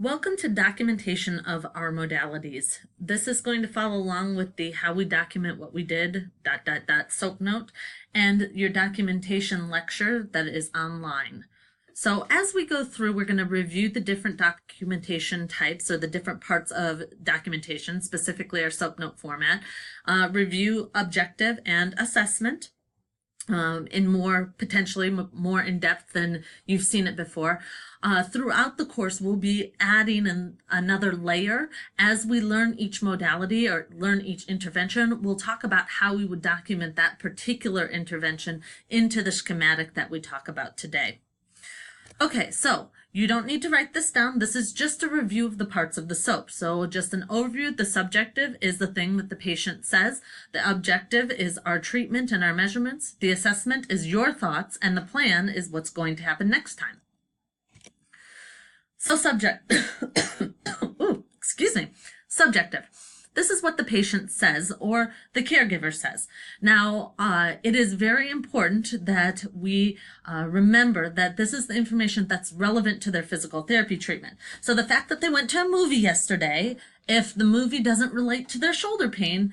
Welcome to documentation of our modalities. This is going to follow along with the how we document what we did, SOAP note, and your documentation lecture that is online. So as we go through, we're going to review the different documentation types or the different parts of documentation, specifically our SOAP note format, review objective and assessment, in potentially more in depth than you've seen it before. Throughout the course, we'll be adding another layer. As we learn each modality or learn each intervention, we'll talk about how we would document that particular intervention into the schematic that we talk about today. Okay, so you don't need to write this down. This is just a review of the parts of the SOAP. So just an overview. The subjective is the thing that the patient says. The objective is our treatment and our measurements. The assessment is your thoughts, and the plan is what's going to happen next time. So subjective. This is what the patient says or the caregiver says. Now, it is very important that we remember that this is the information that's relevant to their physical therapy treatment. So the fact that they went to a movie yesterday, if the movie doesn't relate to their shoulder pain,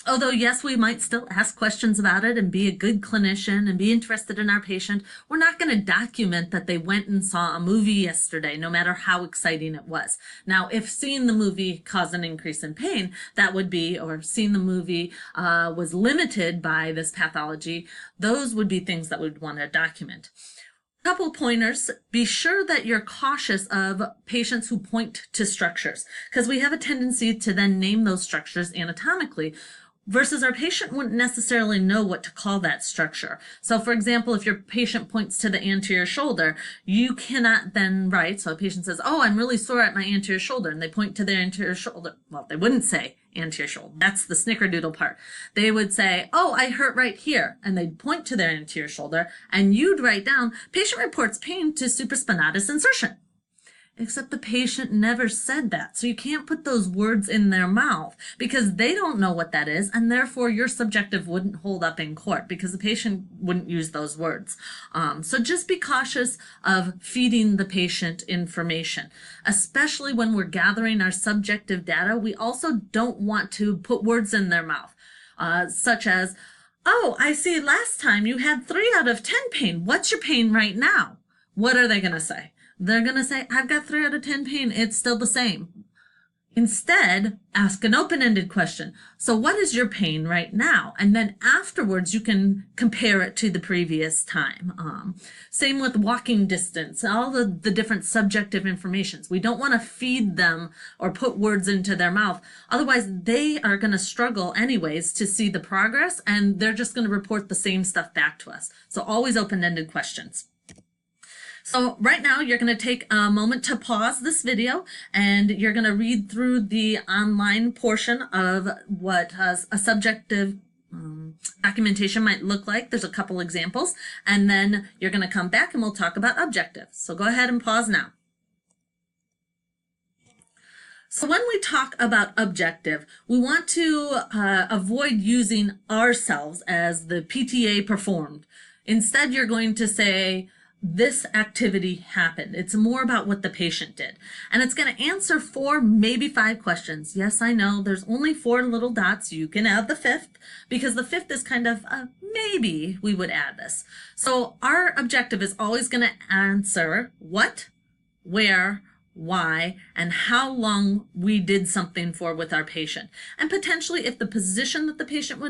although yes, we might still ask questions about it and be a good clinician and be interested in our patient, we're not going to document that they went and saw a movie yesterday, no matter how exciting it was. Now, if seeing the movie caused an increase in pain, that would be, or seeing the movie was limited by this pathology, those would be things that we'd want to document. Couple pointers: be sure that you're cautious of patients who point to structures, because we have a tendency to then name those structures anatomically, versus our patient wouldn't necessarily know what to call that structure. So for example, if your patient points to the anterior shoulder, you cannot then write, so a patient says, oh, I'm really sore at my anterior shoulder, and they point to their anterior shoulder. Well, they wouldn't say anterior shoulder. That's the snickerdoodle part. They would say, oh, I hurt right here, and they'd point to their anterior shoulder, and you'd write down, patient reports pain to supraspinatus insertion. Except the patient never said that. So you can't put those words in their mouth because they don't know what that is, and therefore your subjective wouldn't hold up in court because the patient wouldn't use those words. So just be cautious of feeding the patient information, especially when we're gathering our subjective data. We also don't want to put words in their mouth, such as, oh, I see last time you had 3 out of 10 pain. What's your pain right now? What are they going to say? They're going to say, I've got 3 out of 10 pain. It's still the same. Instead, ask an open-ended question. So what is your pain right now? And then afterwards, you can compare it to the previous time. Same with walking distance, all the different subjective informations. We don't want to feed them or put words into their mouth. Otherwise, they are going to struggle anyways to see the progress, and they're just going to report the same stuff back to us. So always open-ended questions. So right now you're going to take a moment to pause this video, and you're going to read through the online portion of what a subjective documentation might look like. There's a couple examples, and then you're going to come back and we'll talk about objectives. So go ahead and pause now. So when we talk about objective, we want to avoid using ourselves as the PTA performed. Instead, you're going to say, this activity happened. It's more about what the patient did. And it's going to answer 4, maybe 5 questions. Yes, I know there's only 4 little dots. You can add the 5th because the 5th is kind of maybe we would add this. So our objective is always going to answer what, where, why, and how long we did something for with our patient. And potentially if the position that the patient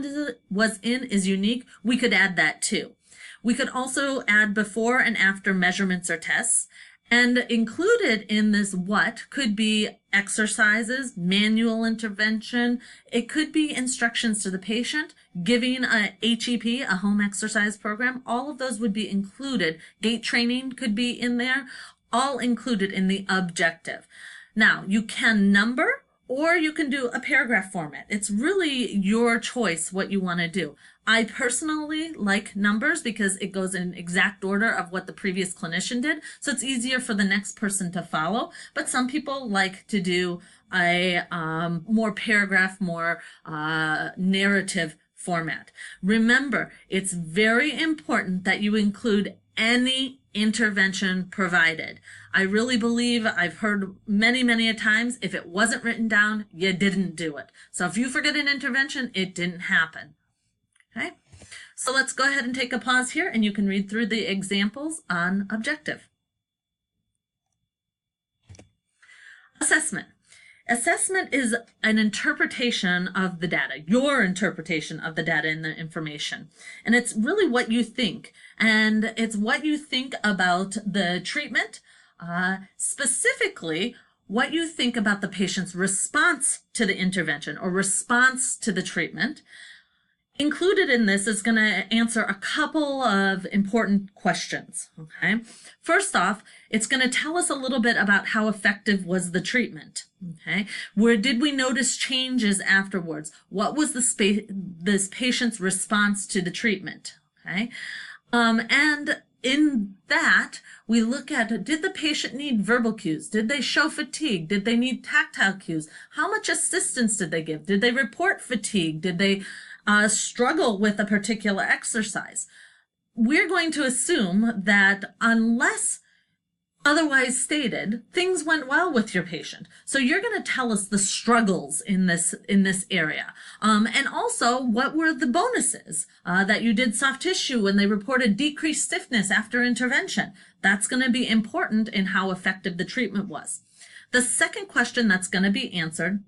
was in is unique, we could add that too. We could also add before and after measurements or tests, and included in this what could be exercises, manual intervention. It could be instructions to the patient, giving a HEP, a home exercise program. All of those would be included. Gait training could be in there, all included in the objective. Now, you can number, or you can do a paragraph format. It's really your choice what you want to do. I personally like numbers because it goes in exact order of what the previous clinician did, so it's easier for the next person to follow. But some people like to do a more paragraph, more narrative format. Remember, it's very important that you include any intervention provided. I really believe I've heard many a times, if it wasn't written down, you didn't do it. So if you forget an intervention, it didn't happen. Okay, so let's go ahead and take a pause here and you can read through the examples on objective. Assessment. Assessment is an interpretation of the data, your interpretation of the data and the information. And it's really what you think. And it's what you think about the treatment, specifically what you think about the patient's response to the intervention or response to the treatment. Included in this is going to answer a couple of important questions, okay? First off, it's going to tell us a little bit about how effective was the treatment, okay? Where did we notice changes afterwards? What was this patient's response to the treatment, okay? And in that, we look at, did the patient need verbal cues? Did they show fatigue? Did they need tactile cues? How much assistance did they give? Did they report fatigue? Did they struggle with a particular exercise? We're going to assume that unless otherwise stated, things went well with your patient. So you're going to tell us the struggles in this area. And also, what were the bonuses? That you did soft tissue and they reported decreased stiffness after intervention. That's going to be important in how effective the treatment was. The second question that's going to be answered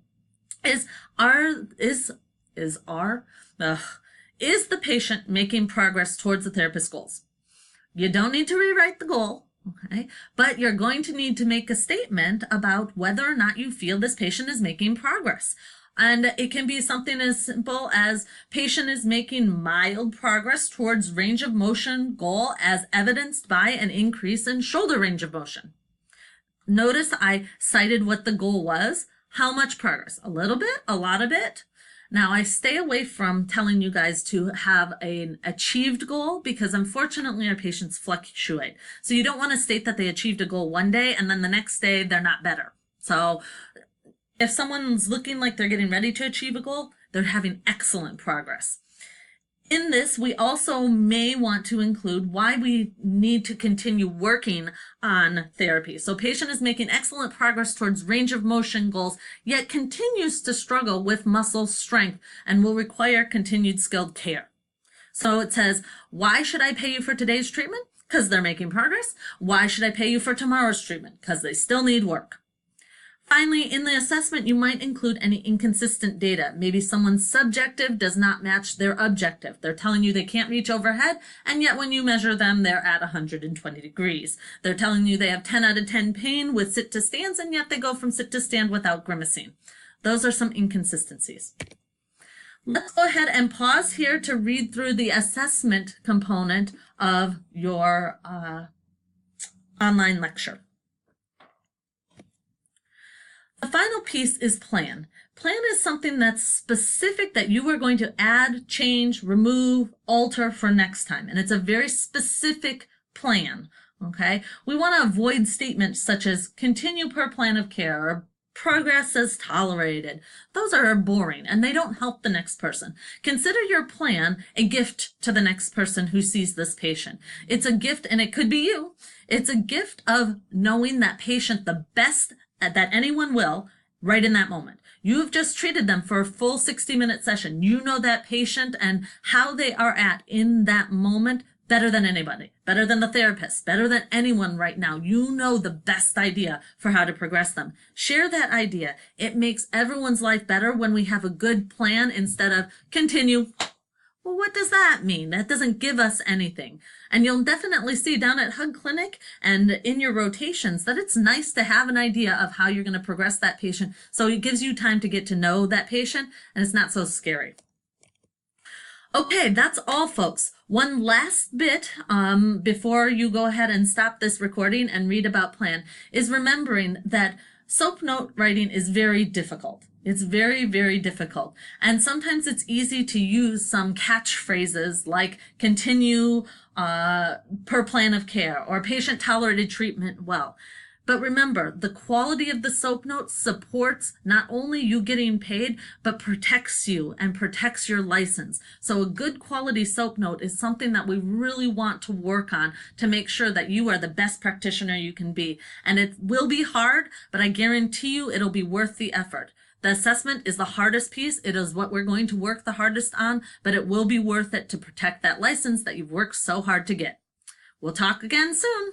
is is the patient making progress towards the therapist's goals? You don't need to rewrite the goal, okay? But you're going to need to make a statement about whether or not you feel this patient is making progress. And it can be something as simple as patient is making mild progress towards range of motion goal as evidenced by an increase in shoulder range of motion. Notice I cited what the goal was. How much progress? A little bit? A lot of it? Now, I stay away from telling you guys to have an achieved goal because unfortunately our patients fluctuate. So you don't want to state that they achieved a goal one day and then the next day they're not better. So if someone's looking like they're getting ready to achieve a goal, they're having excellent progress. In this, we also may want to include why we need to continue working on therapy. So patient is making excellent progress towards range of motion goals, yet continues to struggle with muscle strength and will require continued skilled care. So it says, why should I pay you for today's treatment? Because they're making progress. Why should I pay you for tomorrow's treatment? Because they still need work. Finally, in the assessment, you might include any inconsistent data. Maybe someone's subjective does not match their objective. They're telling you they can't reach overhead, and yet when you measure them, they're at 120 degrees. They're telling you they have 10 out of 10 pain with sit to stands, and yet they go from sit to stand without grimacing. Those are some inconsistencies. Let's go ahead and pause here to read through the assessment component of your online lecture. The final piece is plan. Plan is something that's specific that you are going to add, change, remove, alter for next time. And it's a very specific plan, okay? We want to avoid statements such as continue per plan of care or progress as tolerated. Those are boring and they don't help the next person. Consider your plan a gift to the next person who sees this patient. It's a gift, and it could be you. It's a gift of knowing that patient the best that anyone will right in that moment. You've just treated them for a full 60-minute session. You know that patient and how they are at in that moment better than anybody, better than the therapist, better than anyone right now. You know the best idea for how to progress them. Share that idea. It makes everyone's life better when we have a good plan instead of continue. Well, what does that mean? That doesn't give us anything. And you'll definitely see down at Hug Clinic and in your rotations that it's nice to have an idea of how you're going to progress that patient. So it gives you time to get to know that patient and it's not so scary. Okay, that's all, folks. One last bit before you go ahead and stop this recording and read about plan is remembering that SOAP note writing is very difficult. It's very, very difficult. And sometimes it's easy to use some catchphrases like continue per plan of care or patient tolerated treatment well. But remember, the quality of the soap note supports not only you getting paid, but protects you and protects your license. So a good quality soap note is something that we really want to work on to make sure that you are the best practitioner you can be. And it will be hard, but I guarantee you it'll be worth the effort. The assessment is the hardest piece. It is what we're going to work the hardest on, but it will be worth it to protect that license that you've worked so hard to get. We'll talk again soon.